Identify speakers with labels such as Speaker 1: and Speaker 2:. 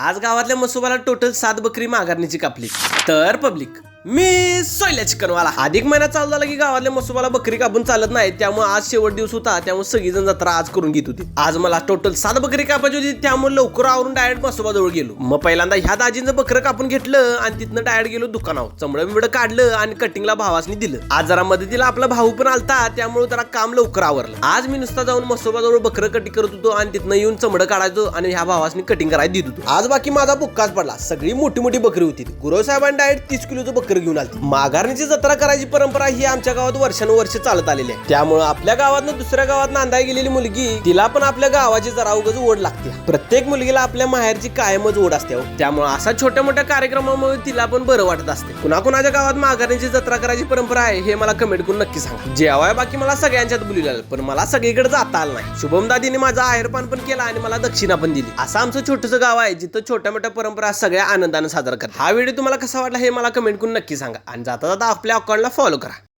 Speaker 1: आज गावातल्या मसोबाला टोटल 7 बकरी माघारणीची कापली. तर पब्लिक मी सोयल्या चिकनवाला. अधिक महिना चालू झाला की गावातल्या मसोबाला बकरी कापून चालत नाही, त्यामुळे आज शेवट दिवस होता, त्यामुळे सगळीजण जत्रा आज करून घेत होती. आज मला टोटल 7 बकरी कापायची होती, त्यामुळे लवकर आवरून डायरेक्ट मसोबा जवळ गेलो. मग पहिल्यांदा ह्या दाजींचं बकरं कापून घेतलं आणि तिथनं डायरेक्ट गेलो दुकानावर. चमडं बिमडं काढलं आणि कटिंगला भावासनी दिलं. आज जरा मदतीला आपला भाऊ पण आलता, त्यामुळे जरा काम लवकर आवरलं. आज मी नुसता जाऊन मसोबा जवळ बकरं कटिंग करत होतो आणि तिथनं येऊन चमडं काढायचो आणि ह्या भावासनी कटिंग करायला देत होतो. आज बाकी माझा बुक्काच पडला. सगळी मोठी मोठी बकरी होती. गुरव साहेबांनी डायरेक्ट 30 किलोचं बकरं घेऊन आलती. माघारणीची जत्रा करायची परंपरा ही आमच्या गावात वर्षानुवर्ष चालत आलेली आहे. त्यामुळे आपल्या गावातनं दुसऱ्या गावात नांदाय गेलेली मुलगी तिला पण आपल्या गावाची जरा उगाच ओढ लागते. प्रत्येक मुलगीला आपल्या माहेरची कायमच ओढ असते. त्यामुळे असा छोट्या मोठ्या कार्यक्रमामुळे तिला पण बरं वाटत असते. कुणाकुणाच्या गावात माघारणीची जत्रा करायची परंपरा आहे हे मला कमेंट करून नक्की सांगा. जेवाय बाकी मला सगळ्यांच्यात बोलवलं, पण मला सगळीकडे जाता आलं नाही. शुभम दादीने माझा आहेरपान पण केला आणि मला दक्षिणा पण दिली. असं आमचं छोटंसं गाव आहे जिथं छोट्या मोठ्या परंपरा सगळ्या आनंदाने साजरा करतात. हा व्हिडिओ तुम्हाला कसा वाटला हे मला कमेंट करून नक्की सांगा आणि जाता जाता आपल्या अकाउंटला फॉलो करा.